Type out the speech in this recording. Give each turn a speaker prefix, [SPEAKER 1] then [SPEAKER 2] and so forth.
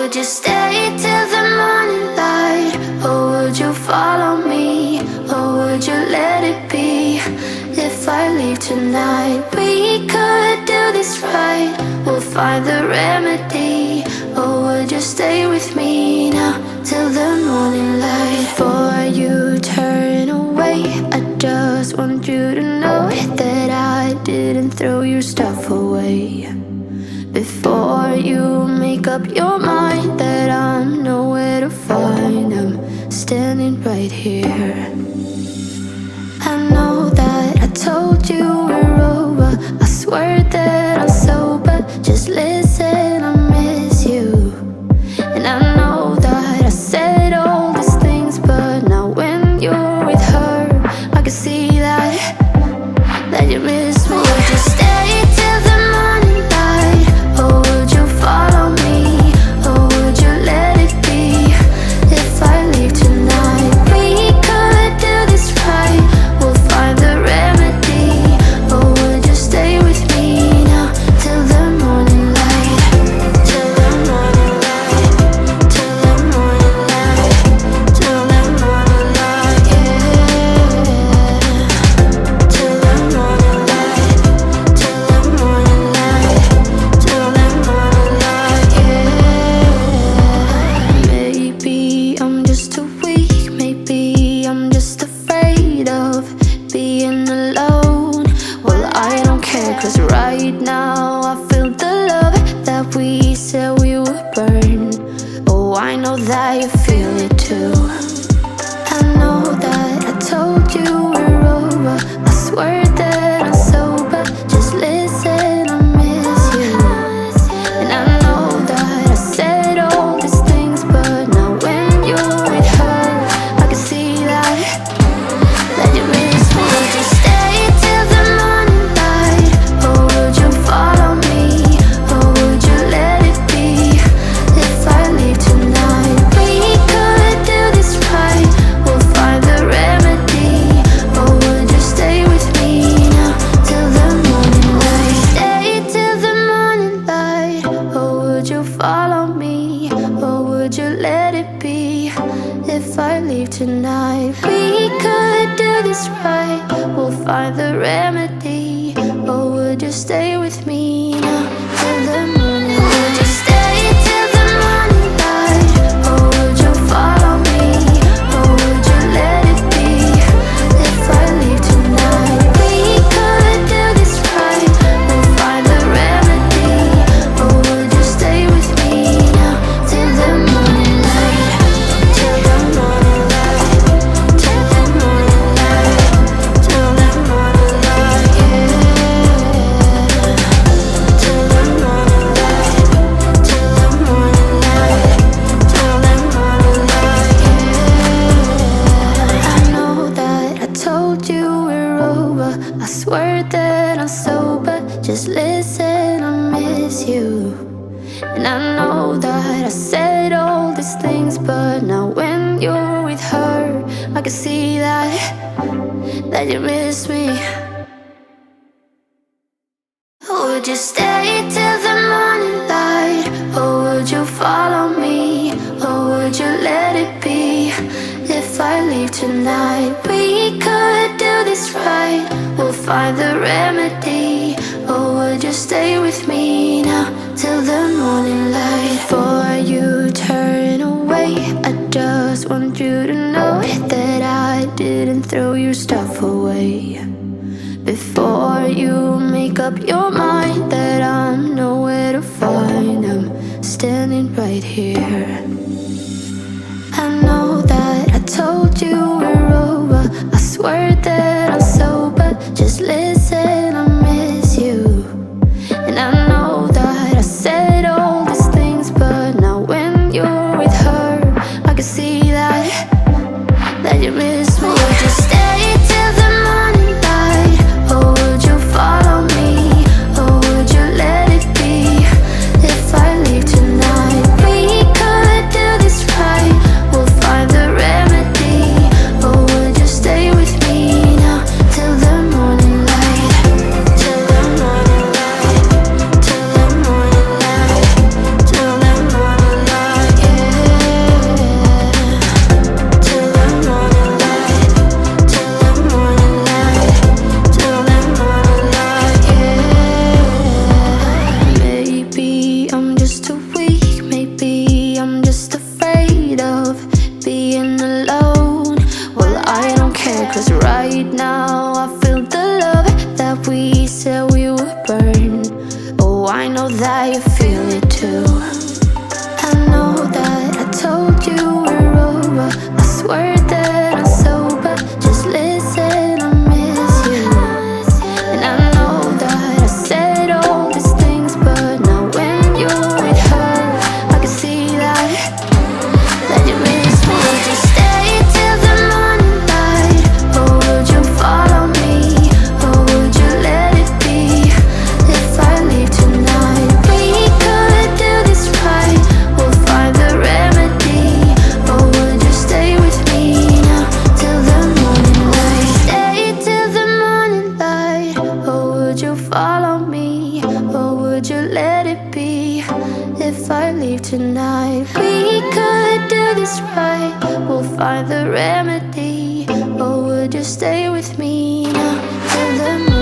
[SPEAKER 1] would you stay till the morning light? Or would you follow me? Or would you let it be? If I leave tonight, we could do this right. We'll find the remedy. Or would you stay with me now till the morning light? Before you turn away, I just want you to know that I didn't throw your stuff away. Before you make up your mind that I'm nowhere to find, I'm standing right here. I know that I told you we're over, I swear that I'm sober. Just listen, I miss you. And I know that I said all these things, but now when you're with her, I can see that you miss me. Would you stay till the morning light? Or would you follow me? Or would you let it be? If I leave tonight, we could do this right. We'll find the remedy. Or would you stay with me now till the morning light? Till the morning light. Till the morning light. Till the morning light, yeah. Till the morning light. Till the morning light. Till the morning light, yeah. Maybe I'm just too weak. Maybe I'm just afraid of being alone. Well, I don't care, 'cause right now I feel the love that we said we would burn. Oh, I know that you feel it too. I know that I told you we're over, I swear that I'm sober. Just listen, I miss you. And I know that I said all these things, but now when you're with her, I can see that you miss me. Would you stay till the morning light? Or would you follow me? Or would you let it be? If I leave tonight, we could do this right. We'll find the remedy. Or would you stay with me now till the morning light? Stay till the morning light. Or would you follow me? Or would you let it be? If I leave tonight, we could do this right. We'll find the remedy. Or would you stay with me now till the morning light? Would you stay till the morning light? Or would you follow me? Or would you let it be? If I leave tonight, we could do this right. We'll find the remedy. Or would you stay with me now till the morning light? Till the morning light. Till the morning light. Till the morning light, yeah. Till the morning light. Till the morning light. Till the morning light, yeah. I know that I told you we're over, I swear that I'm sober. Just listen, I miss you. And I know that I said all these things, but now when you're with her, I can see that you miss me. Would you stay till the morning light? Or would you follow me? Or would you let it be? If I leave tonight, we could do this right. We'll find the remedy. Or would you stay with me now till the morning light? Before you turn away, I just want you to know that I didn't throw your stuff away. Before you make up your mind that I'm nowhere to find, I'm standing right here. I know that I told you we're over, I swear that I'm sober. Just listen, I miss you. And I know that I said all these things, but now when you're with her, I can see that you miss me. Would you stay till the morning light? Or would you follow me? Or would you let it be? If I leave tonight, we could do this right. We'll find the remedy. Or would you stay with me now till the morning light? leave tonight. We could do this right, we'll find the remedy. Or would you stay with me now till the morning?